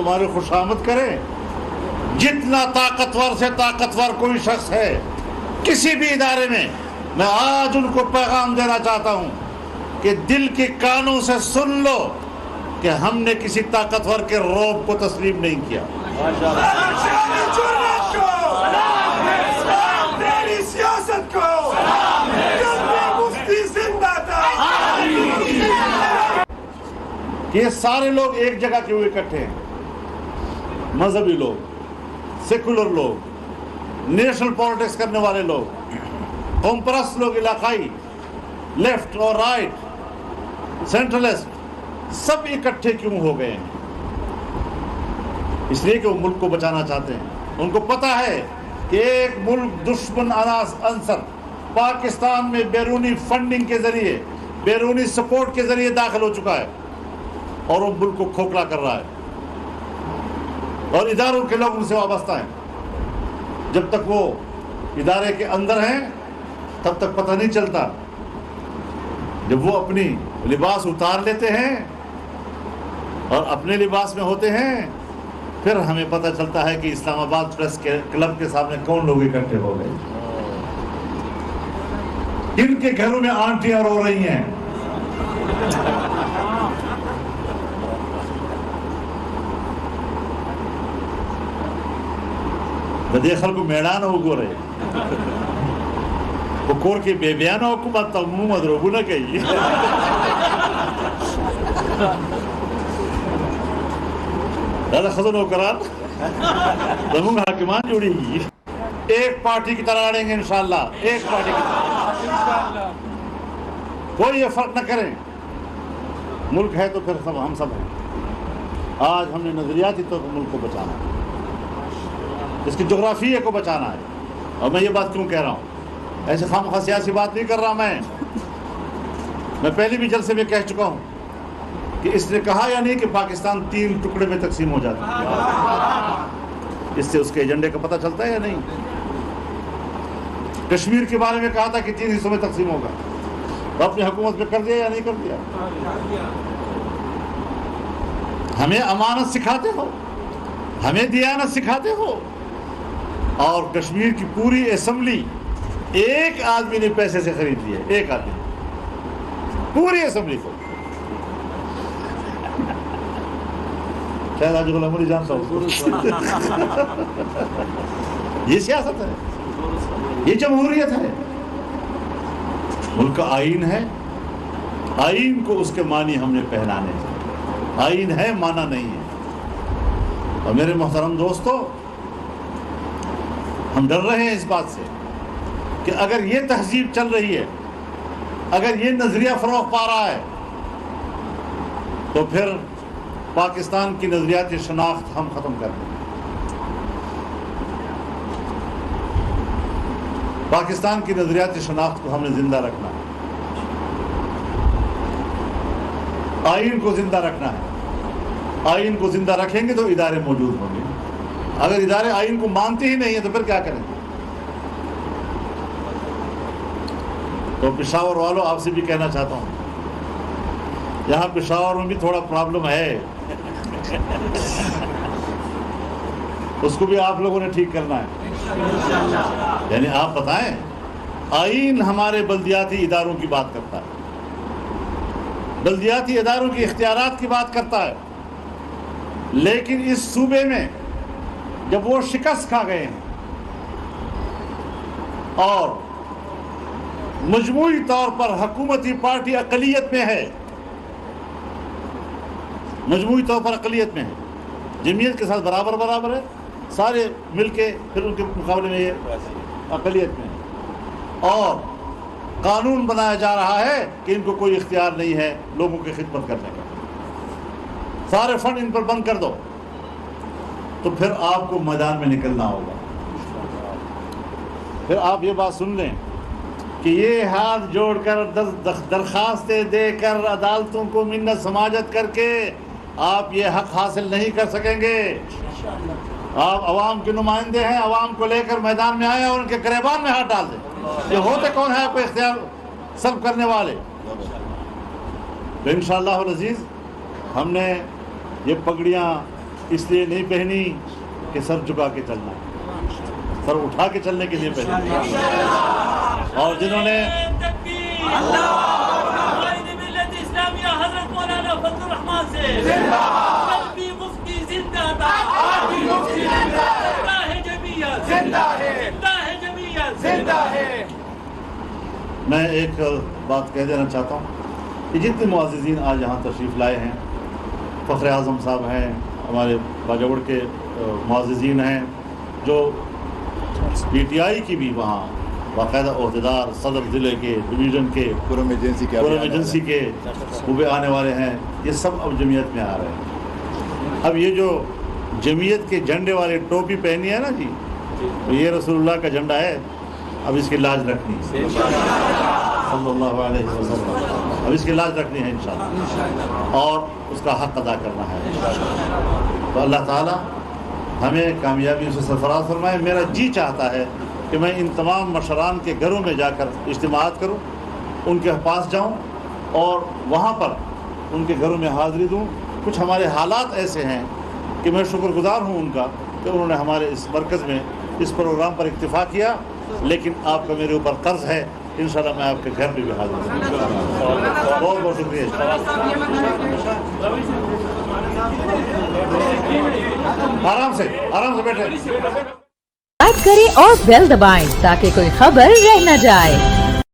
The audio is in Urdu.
تمہاری خوشامد کریں. جتنا طاقتور سے طاقتور کوئی شخص ہے کسی بھی ادارے میں، میں آج ان کو پیغام دینا چاہتا ہوں کہ دل کے کانوں سے سن لو کہ ہم نے کسی طاقتور کے رعب کو تسلیم نہیں کیا. یہ سارے لوگ ایک جگہ کے ہوئے اکٹھے ہیں، مذہبی لوگ، سیکولر لوگ، نیشنل پالیٹکس کرنے والے لوگ، قوم پرست لوگ، علاقائی، لیفٹ اور رائٹ، سینٹرلسٹ، سب اکٹھے کیوں ہو گئے ہیں؟ اس لیے کہ وہ ملک کو بچانا چاہتے ہیں. ان کو پتا ہے کہ ایک ملک دشمن عنصر پاکستان میں بیرونی فنڈنگ کے ذریعے، بیرونی سپورٹ کے ذریعے داخل ہو چکا ہے اور وہ ملک کو کھوکھلا کر رہا ہے، اور اداروں کے لوگ ان سے وابستہ ہیں. جب تک وہ ادارے کے اندر ہیں تب تک پتہ نہیں چلتا. جب وہ اپنی لباس اتار لیتے ہیں اور اپنے لباس میں ہوتے ہیں پھر ہمیں پتہ چلتا ہے کہ اسلام آباد پریس کلب کے سامنے کون لوگ اکٹھے ہو گئے، ان کے گھروں میں آنٹیاں رو رہی ہیں. دیکھل کو میدان ہو گو رہے وہ کور کے بے بیان حکومت منہ مدروگو نہ کہی. دادا خزن ہو کران زمون حاکمان جوڑی گی، ایک پارٹی کی طرح لڑیں گے انشاءاللہ، ایک پارٹی کی طرح. کوئی یہ فرق نہ کریں، ملک ہے تو پھر ہم سب ہیں. آج ہم نے نظریاتی طور پر ملک کو بچانا ہے، اس کی جغرافیے کو بچانا ہے. اور میں یہ بات کیوں کہہ رہا ہوں؟ ایسے خامخواہ سیاسی بات نہیں کر رہا. میں پہلے بھی جلسے میں کہہ چکا ہوں کہ اس نے کہا یا نہیں کہ پاکستان 3 ٹکڑے میں تقسیم ہو جاتا ہے. اس سے اس کے ایجنڈے کا پتہ چلتا ہے یا نہیں؟ کشمیر کے بارے میں کہا تھا کہ 3 حصوں میں تقسیم ہوگا، تو اپنی حکومت میں کر دیا یا نہیں کر دیا؟ ہمیں امانت سکھاتے ہو، ہمیں دیانت سکھاتے ہو، اور کشمیر کی پوری اسمبلی ایک آدمی نے پیسے سے خرید لی ہے. ایک آدمی پوری اسمبلی کو. شاید آج غلام علی جانتا ہوں. یہ سیاست ہے، یہ جمہوریت ہے. ملک کا آئین ہے، آئین کو اس کے معنی ہم نے پہنانے ہیں. آئین ہے، معنی نہیں ہے. اور میرے محترم دوستو، ہم ڈر رہے ہیں اس بات سے کہ اگر یہ تہذیب چل رہی ہے، اگر یہ نظریہ فروغ پا رہا ہے، تو پھر پاکستان کی نظریاتی شناخت ہم ختم کر دیں. پاکستان کی نظریاتی شناخت کو ہم نے زندہ رکھنا ہے، آئین کو زندہ رکھنا ہے. آئین کو زندہ رکھیں گے تو ادارے موجود ہوں گے. اگر ادارے آئین کو مانتے ہی نہیں ہیں تو پھر کیا کریں گے؟ تو پشاور والوں آپ سے بھی کہنا چاہتا ہوں، یہاں پشاور میں بھی تھوڑا پرابلم ہے، اس کو بھی آپ لوگوں نے ٹھیک کرنا ہے. یعنی آپ بتائیں، آئین ہمارے بلدیاتی اداروں کی بات کرتا ہے، بلدیاتی اداروں کی اختیارات کی بات کرتا ہے، لیکن اس صوبے میں جب وہ شکست کھا گئے ہیں اور مجموعی طور پر حکومتی پارٹی اقلیت میں ہے، مجموعی طور پر اقلیت میں ہے، جمعیت کے ساتھ برابر ہے، سارے مل کے پھر ان کے مقابلے میں یہ اقلیت میں ہے، اور قانون بنایا جا رہا ہے کہ ان کو کوئی اختیار نہیں ہے لوگوں کی خدمت کرنے کا، سارے فنڈ ان پر بند کر دو. تو پھر آپ کو میدان میں نکلنا ہوگا. پھر آپ یہ بات سن لیں کہ یہ ہاتھ جوڑ کر درخواستیں دے کر عدالتوں کو منت سماجت کر کے آپ یہ حق حاصل نہیں کر سکیں گے. آپ عوام کے نمائندے ہیں، عوام کو لے کر میدان میں آئے اور ان کے گریبان میں ہاتھ ڈال دیں. یہ ہوتے کون ہے آپ کو اختیار سلب کرنے والے؟ تو انشاءاللہ العزیز ہم نے یہ پگڑیاں اس لیے نہیں پہنی کہ سر جھکا کے چلنا، سر اٹھا کے چلنے کے لیے پہنی. اور جنہوں نے حضرت مولانا فضل الرحمان سے میں ایک بات کہہ دینا چاہتا ہوں کہ جتنے معززین آج یہاں تشریف لائے ہیں، فخر اعظم صاحب ہیں، ہمارے باجوڑ کے معززین ہیں، جو پی ٹی آئی کی بھی وہاں باقاعدہ عہدیدار، صدر ضلع کے، ڈویژن کے، پورم ایجنسی کے وہ بھی آنے والے ہیں. یہ سب اب جمعیت میں آ رہے ہیں. اب یہ جو جمعیت کے جھنڈے والے ٹوپی پہنی ہے نا جی، تو یہ رسول اللہ کا جھنڈا ہے. اب اس کی لاج رکھنی ہے صلی اللہ علیہ وسلم، اب اس کی لاج رکھنی ہے انشاءاللہ، اور اس کا حق ادا کرنا ہے انشاءاللہ. تو اللہ تعالی ہمیں کامیابی سے سرفراز فرمائے. میرا جی چاہتا ہے کہ میں ان تمام مشران کے گھروں میں جا کر اجتماعات کروں، ان کے پاس جاؤں اور وہاں پر ان کے گھروں میں حاضری دوں. کچھ ہمارے حالات ایسے ہیں کہ میں شکر گزار ہوں ان کا کہ انہوں نے ہمارے اس مرکز میں اس پروگرام پر اکتفا کیا، لیکن آپ کا میرے اوپر قرض ہے. انشاءاللہ میں آپ کے گھر پہ بھی حاضر ہوں. بہت بہت شکریہ. آرام سے بیٹھے. لائک کریں اور بیل دبائیں تاکہ کوئی خبر رہ نہ جائے.